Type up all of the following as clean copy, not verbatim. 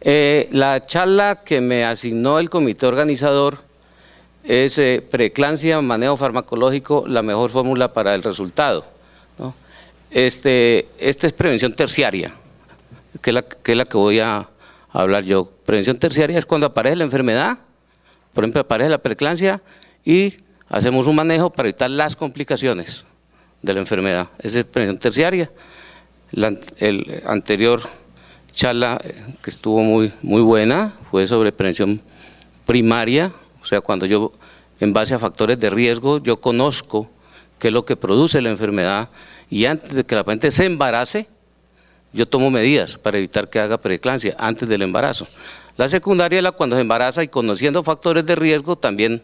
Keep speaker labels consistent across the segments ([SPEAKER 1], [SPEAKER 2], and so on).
[SPEAKER 1] La charla que me asignó el comité organizador es preeclampsia, manejo farmacológico, la mejor fórmula para el resultado, ¿no? Esta es prevención terciaria, que es la que voy a hablar yo. Prevención terciaria es cuando aparece la enfermedad, por ejemplo, aparece la preeclampsia y hacemos un manejo para evitar las complicaciones de la enfermedad. Esa es prevención terciaria. El anterior charla que estuvo muy buena fue sobre prevención primaria, o sea, cuando yo, en base a factores de riesgo, yo conozco qué es lo que produce la enfermedad y antes de que la paciente se embarace, yo tomo medidas para evitar que haga preeclampsia antes del embarazo. La secundaria es la cuando se embaraza y conociendo factores de riesgo también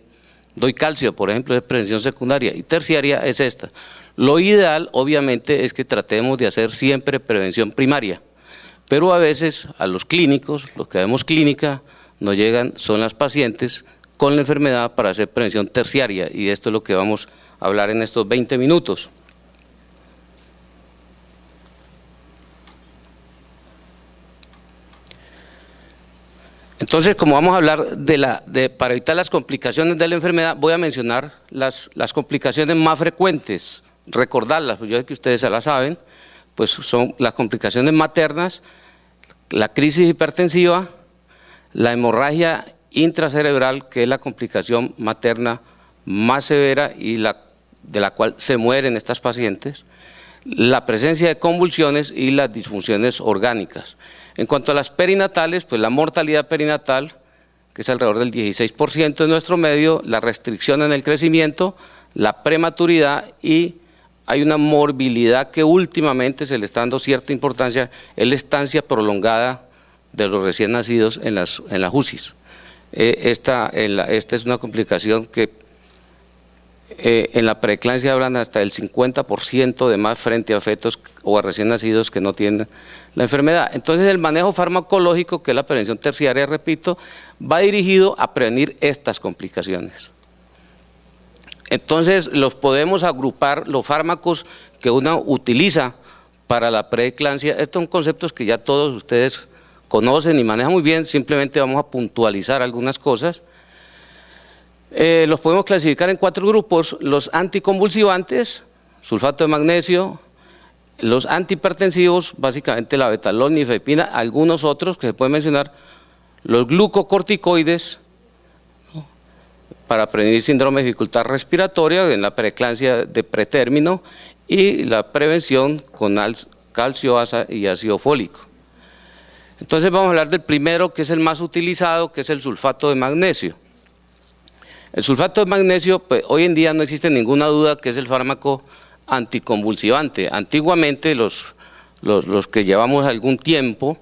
[SPEAKER 1] doy calcio, por ejemplo, es prevención secundaria, y terciaria es esta. Lo ideal, obviamente, es que tratemos de hacer siempre prevención primaria, pero a veces a los clínicos, los que vemos clínica, nos llegan, son las pacientes con la enfermedad para hacer prevención terciaria, y esto es lo que vamos a hablar en estos 20 minutos. Entonces, como vamos a hablar para evitar las complicaciones de la enfermedad, voy a mencionar las complicaciones más frecuentes, recordarlas, pues yo sé que ustedes ya las saben, pues son las complicaciones maternas, la crisis hipertensiva, la hemorragia intracerebral, que es la complicación materna más severa y de la cual se mueren estas pacientes, la presencia de convulsiones y las disfunciones orgánicas. En cuanto a las perinatales, pues la mortalidad perinatal, que es alrededor del 16% en nuestro medio, la restricción en el crecimiento, la prematuridad y hay una morbilidad que últimamente se le está dando cierta importancia, es la estancia prolongada de los recién nacidos en las UCIs. Esta es una complicación que en la preeclampsia hablan hasta del 50% de más frente a fetos o a recién nacidos que no tienen la enfermedad. Entonces el manejo farmacológico, que es la prevención terciaria, repito, va dirigido a prevenir estas complicaciones. Entonces los podemos agrupar, los fármacos que uno utiliza para la preeclampsia, estos son conceptos que ya todos ustedes conocen y manejan muy bien, simplemente vamos a puntualizar algunas cosas. Los podemos clasificar en 4 grupos: los anticonvulsivantes, sulfato de magnesio, los antihipertensivos, básicamente la betalol, nifedipina, algunos otros que se pueden mencionar, los glucocorticoides, ¿no?, para prevenir síndrome de dificultad respiratoria en la preeclampsia de pretérmino, y la prevención con calcio, asa y ácido fólico. Entonces vamos a hablar del primero, que es el más utilizado, que es el sulfato de magnesio. El sulfato de magnesio, pues, hoy en día no existe ninguna duda que es el fármaco anticonvulsivante. Antiguamente los que llevamos algún tiempo,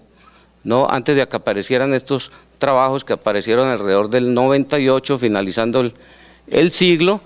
[SPEAKER 1] ¿no?, antes de que aparecieran estos trabajos que aparecieron alrededor del 98, finalizando el siglo,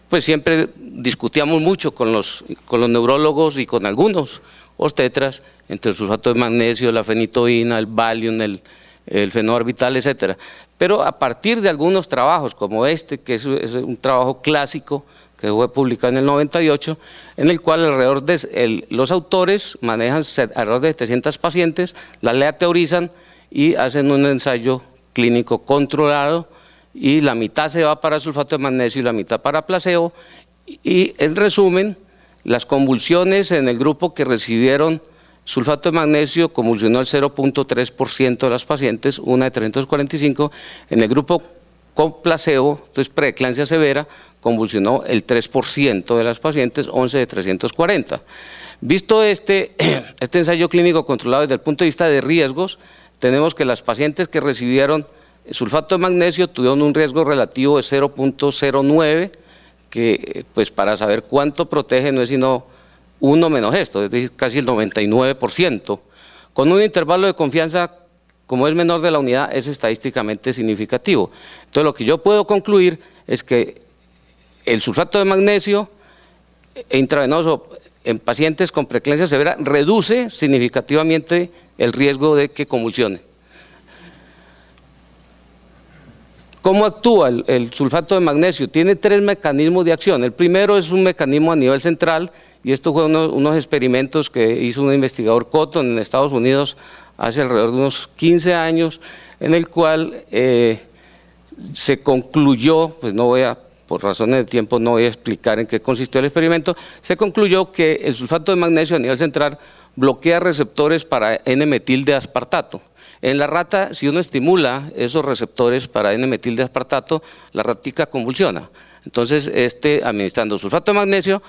[SPEAKER 1] pues siempre discutíamos mucho con los neurólogos y con algunos obstetras entre el sulfato de magnesio, la fenitoína, el Valium, el fenobarbital, etcétera. Pero a partir de algunos trabajos como este, que es un trabajo clásico que fue publicado en el 98, en el cual alrededor de los autores manejan alrededor de 700 pacientes, las teorizan y hacen un ensayo clínico controlado, y la mitad se va para sulfato de magnesio y la mitad para placebo, y en resumen, las convulsiones en el grupo que recibieron sulfato de magnesio convulsionó el 0.3% de las pacientes, una de 345, en el grupo con placebo, entonces preeclampsia severa, convulsionó el 3% de las pacientes, 11 de 340. Visto este ensayo clínico controlado desde el punto de vista de riesgos, tenemos que las pacientes que recibieron sulfato de magnesio tuvieron un riesgo relativo de 0.09, que pues para saber cuánto protege no es sino 1 menos esto, es decir, casi el 99%, con un intervalo de confianza, como es menor de la unidad, es estadísticamente significativo. Entonces lo que yo puedo concluir es que el sulfato de magnesio intravenoso en pacientes con preeclampsia severa reduce significativamente el riesgo de que convulsione. ¿Cómo actúa el sulfato de magnesio? Tiene tres mecanismos de acción. El primero es un mecanismo a nivel central, y esto fue unos experimentos que hizo un investigador Cotton en Estados Unidos hace alrededor de unos 15 años, en el cual se concluyó, pues por razones de tiempo no voy a explicar en qué consistió el experimento, se concluyó que el sulfato de magnesio a nivel central bloquea receptores para N-metil de aspartato. En la rata, si uno estimula esos receptores para N-metil de aspartato, la ratica convulsiona. Entonces, administrando sulfato de magnesio,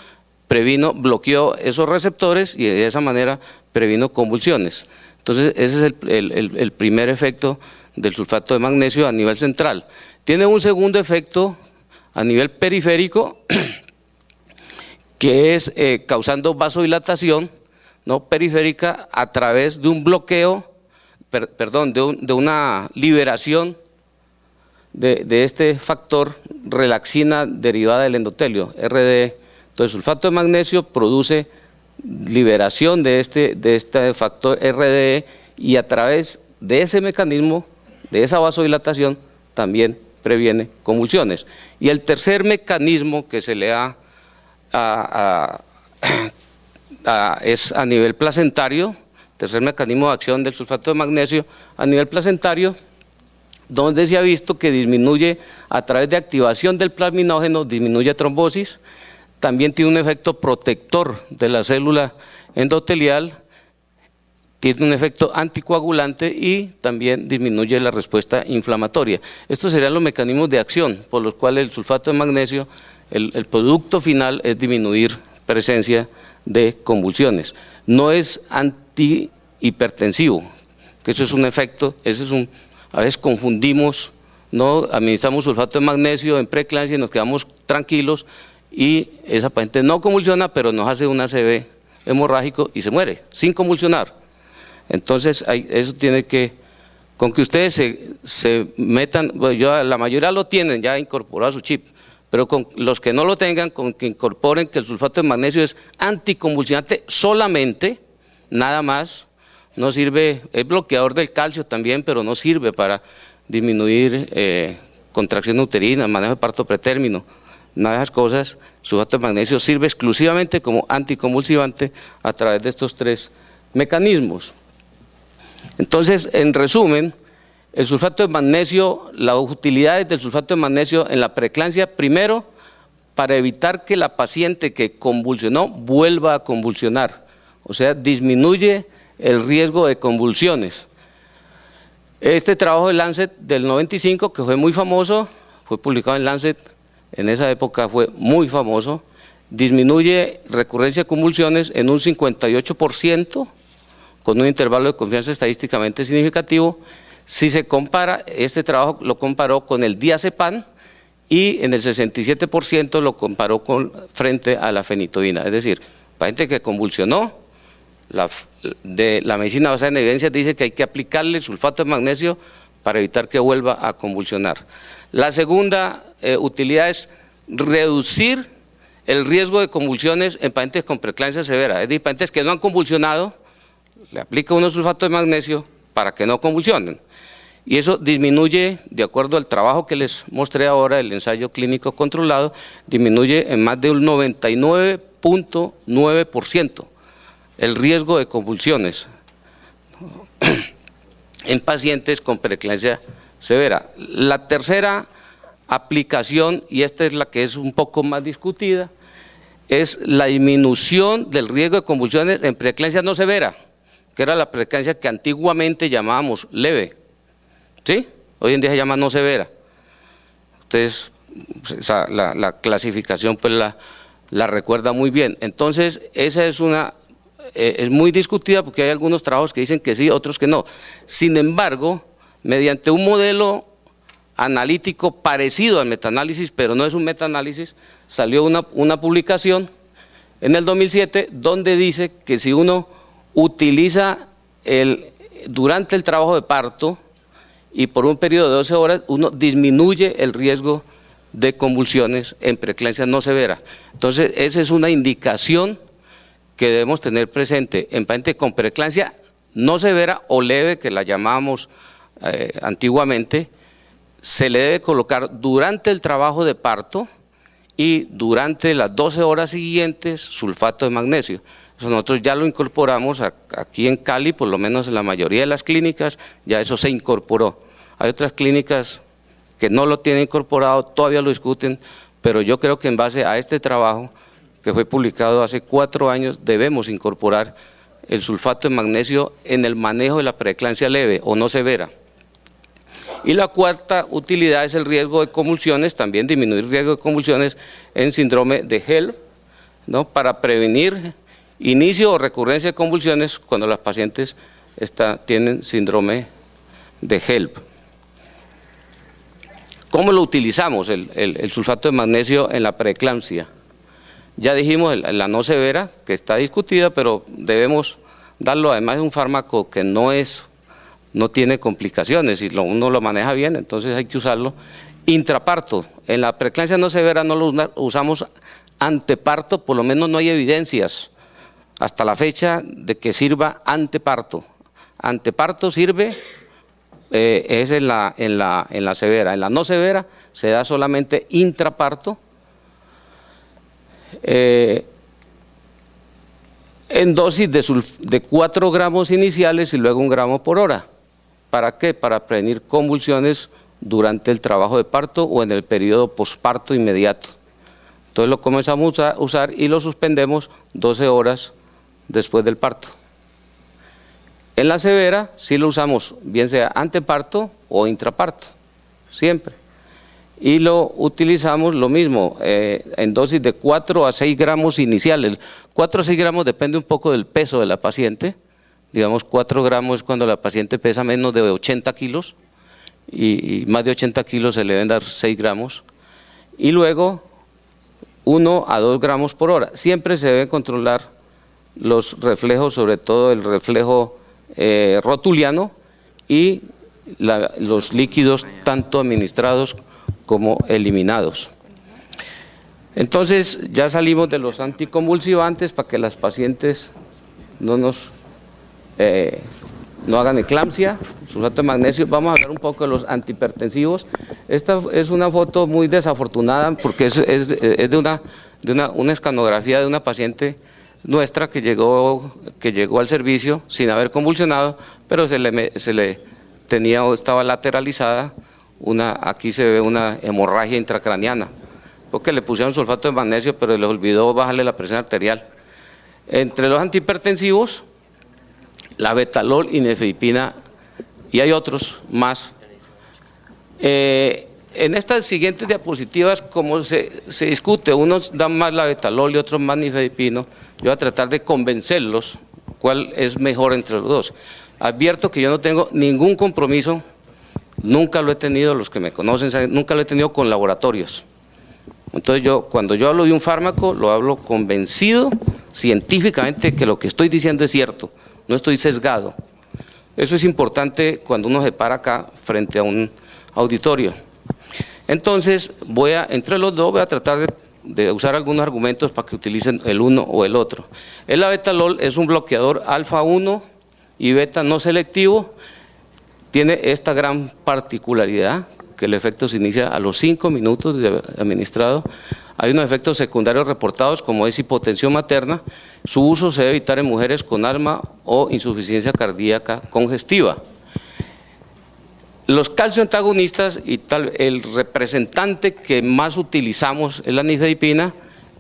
[SPEAKER 1] bloqueó esos receptores y de esa manera previno convulsiones. Entonces, ese es el primer efecto del sulfato de magnesio a nivel central. Tiene un segundo efecto a nivel periférico, que es causando vasodilatación, ¿no?, periférica a través de un bloqueo, de una liberación de este factor relaxina derivada del endotelio, RDE. Entonces, el sulfato de magnesio produce liberación de este factor RDE, y a través de ese mecanismo, de esa vasodilatación, también previene convulsiones. Y el tercer mecanismo que se le da es a nivel placentario, tercer mecanismo de acción del sulfato de magnesio a nivel placentario, donde se ha visto que disminuye a través de activación del plasminógeno, disminuye trombosis, también tiene un efecto protector de la célula endotelial, tiene un efecto anticoagulante y también disminuye la respuesta inflamatoria. Estos serían los mecanismos de acción por los cuales el sulfato de magnesio, el producto final es disminuir presencia de convulsiones. No es antihipertensivo, que eso es un efecto, a veces confundimos, ¿no? Administramos sulfato de magnesio en preeclampsia y nos quedamos tranquilos, y esa paciente no convulsiona, pero nos hace un ACV hemorrágico y se muere, sin convulsionar. Entonces, eso tiene que, con que ustedes se metan, bueno, la mayoría lo tienen ya incorporado a su chip, pero con los que no lo tengan, con que incorporen que el sulfato de magnesio es anticonvulsionante solamente, nada más, no sirve, es bloqueador del calcio también, pero no sirve para disminuir contracción uterina, manejo de parto pretérmino, nada de esas cosas. El sulfato de magnesio sirve exclusivamente como anticonvulsivante a través de estos tres mecanismos. Entonces, en resumen, el sulfato de magnesio, las utilidades del sulfato de magnesio en la preeclampsia: primero, para evitar que la paciente que convulsionó vuelva a convulsionar, o sea, disminuye el riesgo de convulsiones. Este trabajo de Lancet del 95, que fue muy famoso, fue publicado en Lancet, en esa época fue muy famoso, disminuye recurrencia de convulsiones en un 58%, con un intervalo de confianza estadísticamente significativo. Si se compara, este trabajo lo comparó con el diazepam y en el 67% lo comparó frente a la fenitoína. Es decir, para gente que convulsionó, la medicina basada en evidencias dice que hay que aplicarle sulfato de magnesio para evitar que vuelva a convulsionar. La segunda utilidad es reducir el riesgo de convulsiones en pacientes con preeclampsia severa, es decir, pacientes que no han convulsionado, le aplica uno sulfato de magnesio para que no convulsionen. Y eso disminuye, de acuerdo al trabajo que les mostré ahora, el ensayo clínico controlado, disminuye en más de un 99.9% el riesgo de convulsiones en pacientes con preeclampsia severa. La tercera aplicación, y esta es la que es un poco más discutida, es la disminución del riesgo de convulsiones en preeclampsia no severa, que era la preeclampsia que antiguamente llamábamos leve, ¿sí? Hoy en día se llama no severa. Entonces, la clasificación pues la recuerda muy bien. Entonces, esa es es muy discutida porque hay algunos trabajos que dicen que sí, otros que no. Sin embargo, mediante un modelo analítico parecido al metaanálisis, pero no es un metaanálisis, salió una publicación en el 2007 donde dice que si uno utiliza durante el trabajo de parto y por un periodo de 12 horas, uno disminuye el riesgo de convulsiones en preeclampsia no severa. Entonces, esa es una indicación que debemos tener presente en pacientes con preeclampsia no severa o leve, que la llamábamos antiguamente. se le debe colocar durante el trabajo de parto y durante las 12 horas siguientes sulfato de magnesio. Eso nosotros ya lo incorporamos aquí en Cali, por lo menos en la mayoría de las clínicas, ya eso se incorporó. Hay otras clínicas que no lo tienen incorporado, todavía lo discuten, pero yo creo que en base a este trabajo, que fue publicado hace 4 años, debemos incorporar el sulfato de magnesio en el manejo de la preeclampsia leve o no severa. Y la cuarta utilidad es el riesgo de convulsiones, también disminuir riesgo de convulsiones en síndrome de HELLP, ¿no?, para prevenir inicio o recurrencia de convulsiones cuando las pacientes tienen síndrome de HELLP. ¿Cómo lo utilizamos el sulfato de magnesio en la preeclampsia? Ya dijimos la no severa, que está discutida, pero debemos darlo. Además es un fármaco que no tiene complicaciones, y uno lo maneja bien, entonces hay que usarlo. Intraparto, en la preeclampsia no severa no lo usamos anteparto, por lo menos no hay evidencias hasta la fecha de que sirva anteparto. Anteparto sirve es en la severa. En la no severa se da solamente intraparto, en dosis de 4 gramos iniciales y luego 1 gramo por hora. ¿Para qué? Para prevenir convulsiones durante el trabajo de parto o en el periodo posparto inmediato. Entonces lo comenzamos a usar y lo suspendemos 12 horas después del parto. En la severa sí lo usamos bien sea anteparto o intraparto, siempre. Y lo utilizamos lo mismo, en dosis de 4 a 6 gramos iniciales. 4 a 6 gramos depende un poco del peso de la paciente. Digamos 4 gramos es cuando la paciente pesa menos de 80 kilos y más de 80 kilos se le deben dar 6 gramos. Y luego 1 a 2 gramos por hora. Siempre se deben controlar los reflejos, sobre todo el reflejo rotuliano y los líquidos tanto administrados como eliminados. Entonces ya salimos de los anticonvulsivantes para que las pacientes no hagan eclampsia, sulfato de magnesio. Vamos a hablar un poco de los antihipertensivos. Esta es una foto muy desafortunada porque es de una escanografía de una paciente nuestra que llegó al servicio sin haber convulsionado, pero estaba lateralizada. Aquí se ve una hemorragia intracraniana, porque le pusieron sulfato de magnesio, pero les olvidó bajarle la presión arterial. Entre los antihipertensivos, la betalol y nifedipina, y hay otros más. En estas siguientes diapositivas, como se discute, unos dan más la betalol y otros más nifedipino, yo voy a tratar de convencerlos cuál es mejor entre los dos. Advierto que yo no tengo ningún compromiso, nunca lo he tenido, los que me conocen saben, nunca lo he tenido con laboratorios. Entonces cuando yo hablo de un fármaco, lo hablo convencido científicamente que lo que estoy diciendo es cierto, no estoy sesgado. Eso es importante cuando uno se para acá frente a un auditorio. Entonces entre los dos voy a tratar de usar algunos argumentos para que utilicen el uno o el otro. El abetalol es un bloqueador alfa 1 y beta no selectivo. Tiene esta gran particularidad, que el efecto se inicia a los 5 minutos de administrado. Hay unos efectos secundarios reportados, como es hipotensión materna. Su uso se debe evitar en mujeres con asma o insuficiencia cardíaca congestiva. Los calcioantagonistas, el representante que más utilizamos es la nifedipina,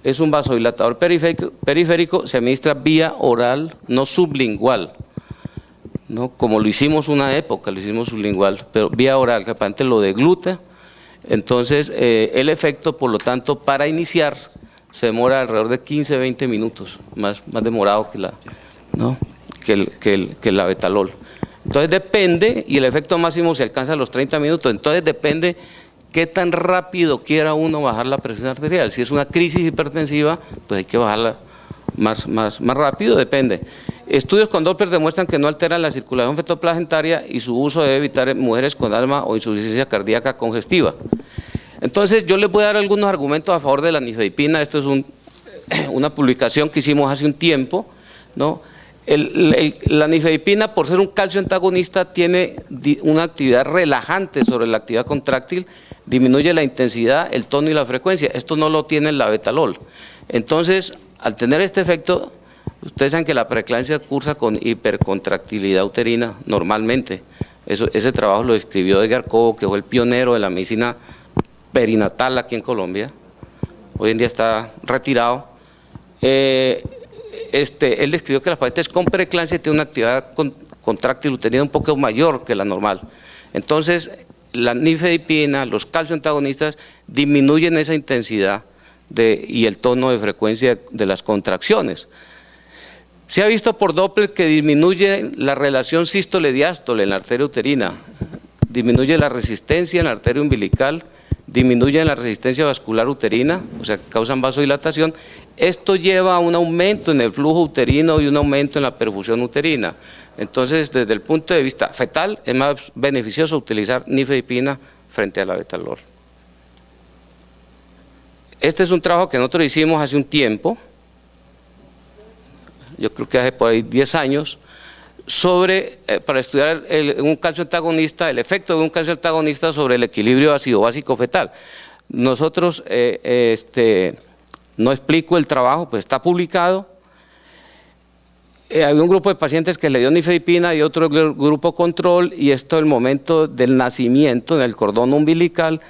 [SPEAKER 1] es un vasodilatador periférico, se administra vía oral, no sublingual, ¿no? Como lo hicimos una época, lo hicimos sublingual, pero vía oral, que el paciente lo degluta. Entonces el efecto, por lo tanto, para iniciar se demora alrededor de 15-20 minutos, más demorado que la betalol. Entonces depende, y el efecto máximo se alcanza a los 30 minutos, entonces depende qué tan rápido quiera uno bajar la presión arterial. Si es una crisis hipertensiva, pues hay que bajarla más rápido, depende. Estudios con Doppler demuestran que no alteran la circulación fetoplacentaria y su uso debe evitar en mujeres con asma o insuficiencia cardíaca congestiva. Entonces yo les voy a dar algunos argumentos a favor de la nifedipina. Esto es una publicación que hicimos hace un tiempo, ¿no? La nifedipina, por ser un calcio antagonista, tiene una actividad relajante sobre la actividad contráctil, disminuye la intensidad, el tono y la frecuencia. Esto no lo tiene el labetalol. Entonces, al tener este efecto, ustedes saben que la preeclampsia cursa con hipercontractilidad uterina normalmente. Ese trabajo lo escribió Edgar Cobo, que fue el pionero de la medicina perinatal aquí en Colombia. Hoy en día está retirado. Él describió que las pacientes con preeclampsia tienen una actividad contráctil uterina un poco mayor que la normal. Entonces, la nifedipina, los calcio antagonistas disminuyen esa intensidad y el tono de frecuencia de las contracciones. Se ha visto por Doppler que disminuye la relación sístole-diástole en la arteria uterina, disminuye la resistencia en la arteria umbilical, disminuye la resistencia vascular uterina, o sea, causan vasodilatación. Esto lleva a un aumento en el flujo uterino y un aumento en la perfusión uterina. Entonces, desde el punto de vista fetal, es más beneficioso utilizar nifedipina frente a la labetalol. Este es un trabajo que nosotros hicimos hace un tiempo, yo creo que hace por ahí 10 años, para estudiar un calcio antagonista, el efecto de un calcio antagonista sobre el equilibrio ácido básico fetal. Nosotros, no explico el trabajo, pues está publicado. Había un grupo de pacientes que le dio nifedipina y otro grupo control, y esto el momento del nacimiento en el cordón umbilical,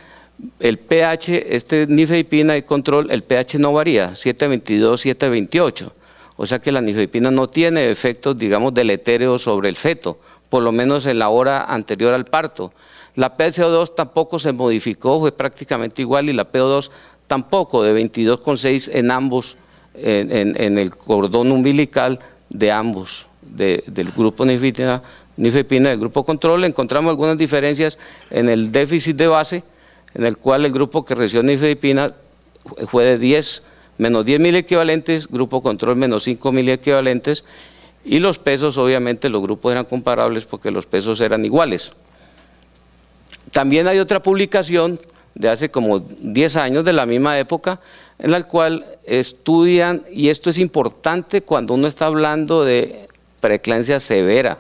[SPEAKER 1] el pH, nifedipina y control, el pH no varía, 7.22, 7.28. O sea que la nifedipina no tiene efectos, digamos, deletéreos sobre el feto, por lo menos en la hora anterior al parto. La PCO2 tampoco se modificó, fue prácticamente igual, y la PO2 tampoco, de 22,6 en ambos, en el cordón umbilical de ambos, del grupo nifedipina y del grupo control. Encontramos algunas diferencias en el déficit de base, en el cual el grupo que recibió nifedipina fue de menos 10 miliequivalentes, grupo control menos 5 miliequivalentes, y los pesos, obviamente, los grupos eran comparables porque los pesos eran iguales. También hay otra publicación de hace como 10 años, de la misma época, en la cual estudian, y esto es importante cuando uno está hablando de preeclampsia severa,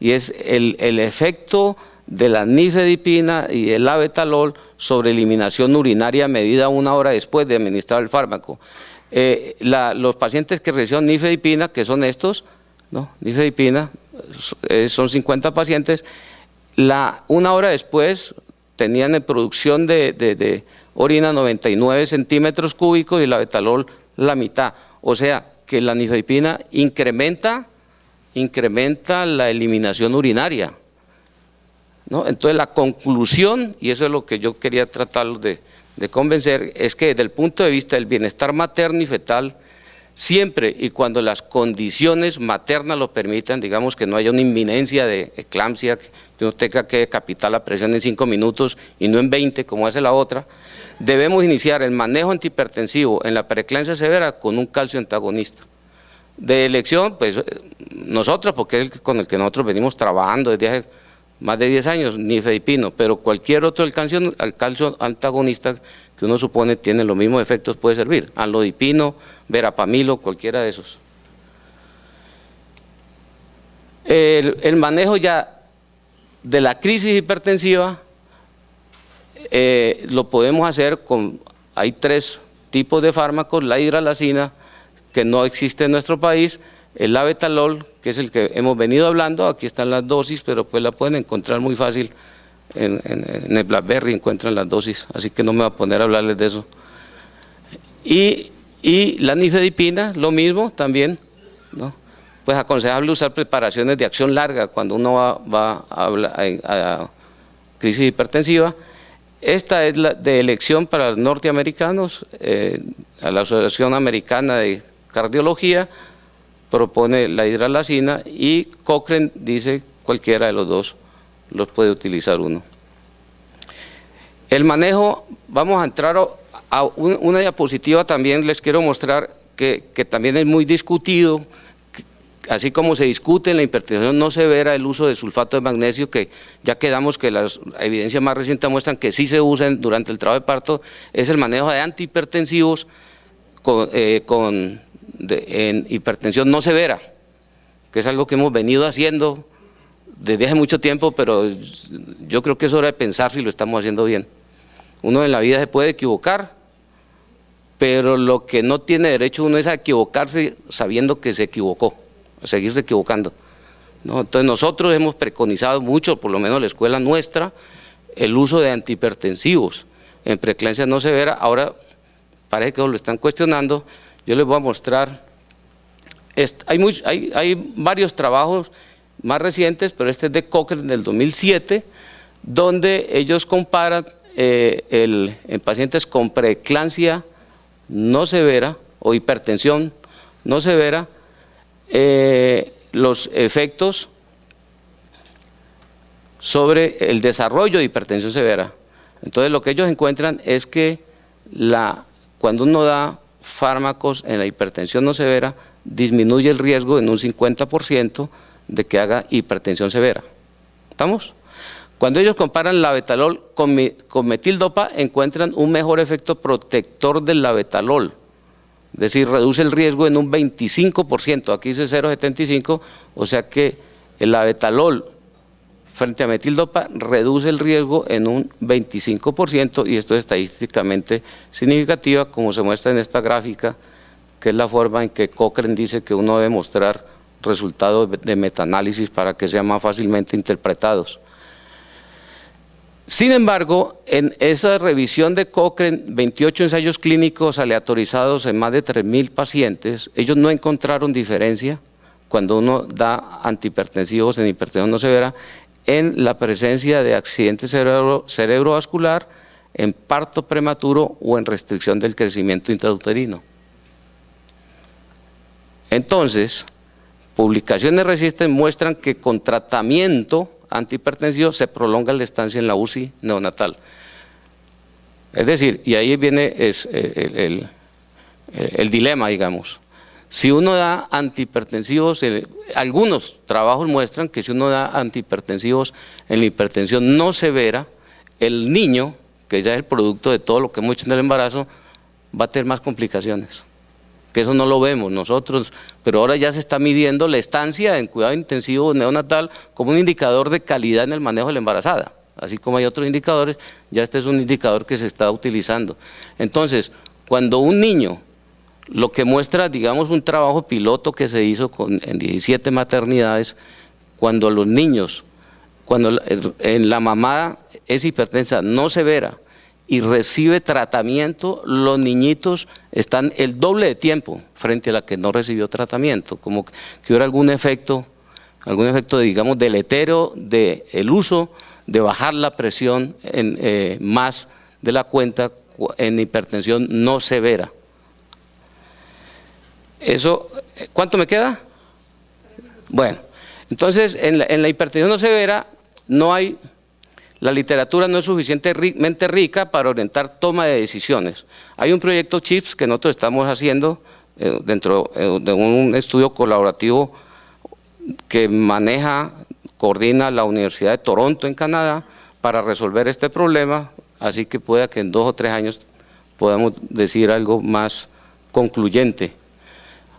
[SPEAKER 1] y es el efecto de la nifedipina y el labetalol sobre eliminación urinaria medida 1 hora después de administrar el fármaco. Los pacientes que recibieron nifedipina, que son estos, ¿no? Nifedipina, son 50 pacientes, 1 hora después tenían en producción de orina 99 centímetros cúbicos y el labetalol la mitad. O sea que la nifedipina incrementa la eliminación urinaria, ¿no? Entonces la conclusión, y eso es lo que yo quería tratar de convencer, es que desde el punto de vista del bienestar materno y fetal, siempre y cuando las condiciones maternas lo permitan, digamos que no haya una inminencia de eclampsia, que uno tenga que decapitar la presión en 5 minutos y no en 20 como hace la otra, debemos iniciar el manejo antihipertensivo en la preeclampsia severa con un calcio antagonista. De elección, pues nosotros, porque es con el que nosotros venimos trabajando desde hace más de 10 años, nifedipino, pero cualquier otro al calcio antagonista que uno supone tiene los mismos efectos puede servir, amlodipino, verapamilo, cualquiera de esos. El manejo ya de la crisis hipertensiva lo podemos hacer hay 3 tipos de fármacos: la hidralazina, que no existe en nuestro país, el labetalol, que es el que hemos venido hablando, aquí están las dosis, pero pues la pueden encontrar muy fácil, en el BlackBerry encuentran las dosis, así que no me voy a poner a hablarles de eso. Y la nifedipina, lo mismo también, ¿no? Pues aconsejable usar preparaciones de acción larga cuando uno va a crisis hipertensiva. Esta es la de elección para los norteamericanos, a la Asociación Americana de Cardiología propone la hidralazina, y Cochrane dice cualquiera de los dos los puede utilizar uno. El manejo, vamos a entrar a una diapositiva, también les quiero mostrar que también es muy discutido, así como se discute en la hipertensión no severa el uso de sulfato de magnesio, que ya quedamos que las evidencias más recientes muestran que sí se usan durante el trabajo de parto, es el manejo de antihipertensivos en hipertensión no severa, que es algo que hemos venido haciendo desde hace mucho tiempo, pero yo creo que es hora de pensar si lo estamos haciendo bien. Uno en la vida se puede equivocar, pero lo que no tiene derecho uno es a equivocarse sabiendo que se equivocó, a seguirse equivocando, ¿no? Entonces nosotros hemos preconizado mucho, por lo menos la escuela nuestra, el uso de antihipertensivos en preeclampsia no severa. Ahora parece que lo están cuestionando. Yo les voy a mostrar, hay varios trabajos más recientes, pero este es de Cochrane del 2007, donde ellos comparan en pacientes con preeclampsia no severa o hipertensión no severa, los efectos sobre el desarrollo de hipertensión severa. Entonces lo que ellos encuentran es que cuando uno da fármacos en la hipertensión no severa, disminuye el riesgo en un 50% de que haga hipertensión severa. ¿Estamos? Cuando ellos comparan labetalol con metildopa, encuentran un mejor efecto protector del labetalol, es decir, reduce el riesgo en un 25%, aquí dice 0,75, o sea que el labetalol frente a metildopa reduce el riesgo en un 25%, y esto es estadísticamente significativa, como se muestra en esta gráfica, que es la forma en que Cochrane dice que uno debe mostrar resultados de metaanálisis para que sean más fácilmente interpretados. Sin embargo, en esa revisión de Cochrane, 28 ensayos clínicos aleatorizados en más de 3.000 pacientes, ellos no encontraron diferencia cuando uno da antihipertensivos en hipertensión no severa en la presencia de accidente cerebrovascular, en parto prematuro o en restricción del crecimiento intrauterino. Entonces, publicaciones recientes muestran que con tratamiento antihipertensivo se prolonga la estancia en la UCI neonatal. Es decir, y ahí viene el dilema, digamos. Si uno da antihipertensivos, algunos trabajos muestran que si uno da antihipertensivos en la hipertensión no severa, el niño, que ya es el producto de todo lo que hemos hecho en el embarazo, va a tener más complicaciones. Que eso no lo vemos nosotros, pero ahora ya se está midiendo la estancia en cuidado intensivo neonatal como un indicador de calidad en el manejo de la embarazada. Así como hay otros indicadores, ya este es un indicador que se está utilizando. Entonces, cuando un niño, lo que muestra, digamos, un trabajo piloto que se hizo en 17 maternidades, cuando los niños, cuando en la mamá es hipertensa no severa y recibe tratamiento, los niñitos están el doble de tiempo frente a la que no recibió tratamiento, como que hubiera algún efecto, digamos, deletero del uso de bajar la presión más de la cuenta en hipertensión no severa. Eso, ¿cuánto me queda? Bueno, entonces en la hipertensión no severa la literatura no es suficientemente rica para orientar toma de decisiones. Hay un proyecto CHIPS que nosotros estamos haciendo dentro de un estudio colaborativo que coordina la Universidad de Toronto en Canadá para resolver este problema, así que pueda que en 2 o 3 años podamos decir algo más concluyente.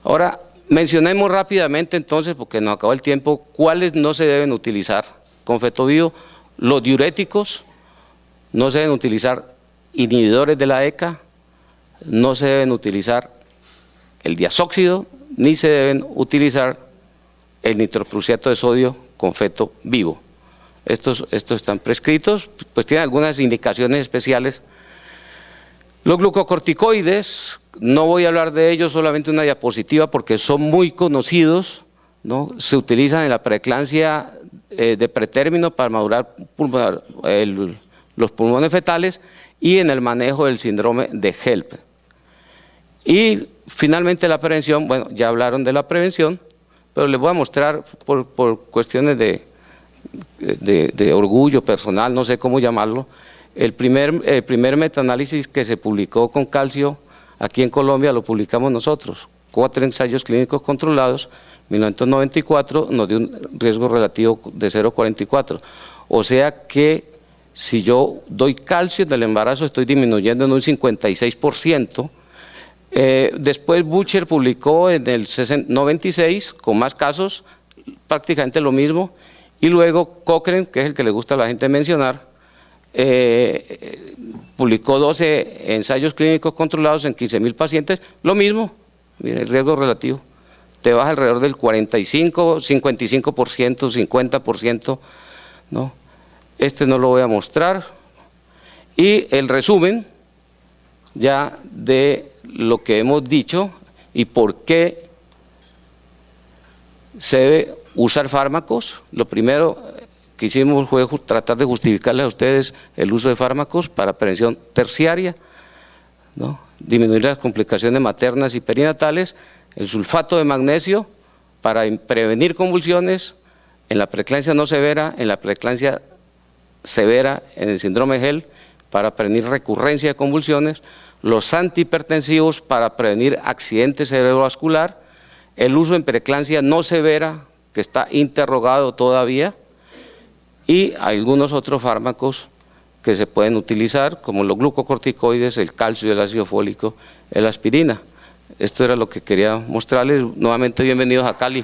[SPEAKER 1] Ahora, mencionemos rápidamente entonces, porque nos acabó el tiempo, cuáles no se deben utilizar con feto vivo. Los diuréticos, no se deben utilizar inhibidores de la ECA, no se deben utilizar el diazóxido, ni se deben utilizar el nitroprusiato de sodio con feto vivo. Estos están prescritos, pues tienen algunas indicaciones especiales. Los glucocorticoides, no voy a hablar de ellos, solamente una diapositiva porque son muy conocidos, ¿no? Se utilizan en la preeclampsia de pretérmino para madurar los pulmones fetales y en el manejo del síndrome de HELP. Y finalmente la prevención, bueno, ya hablaron de la prevención, pero les voy a mostrar por cuestiones de orgullo personal, no sé cómo llamarlo, el primer metaanálisis que se publicó con calcio aquí en Colombia lo publicamos nosotros, 4 ensayos clínicos controlados, 1994 nos dio un riesgo relativo de 0,44, o sea que si yo doy calcio en el embarazo estoy disminuyendo en un 56%. Después Butcher publicó en el 96 con más casos prácticamente lo mismo. Y luego Cochrane, que es el que le gusta a la gente mencionar, publicó 12 ensayos clínicos controlados en 15.000 pacientes, lo mismo, mire, el riesgo relativo, te baja alrededor del 45, 55%, 50%, ¿no? Este no lo voy a mostrar. Y el resumen ya de lo que hemos dicho y por qué se debe usar fármacos. Lo primero que hicimos fue tratar de justificarles a ustedes el uso de fármacos para prevención terciaria, ¿no? Disminuir las complicaciones maternas y perinatales, el sulfato de magnesio para prevenir convulsiones en la preeclampsia no severa, en la preeclampsia severa, en el síndrome de Hell, para prevenir recurrencia de convulsiones, los antihipertensivos para prevenir accidente cerebrovascular, el uso en preeclampsia no severa, que está interrogado todavía, y algunos otros fármacos que se pueden utilizar, como los glucocorticoides, el calcio, el ácido fólico, la aspirina. Esto era lo que quería mostrarles. Nuevamente bienvenidos a Cali.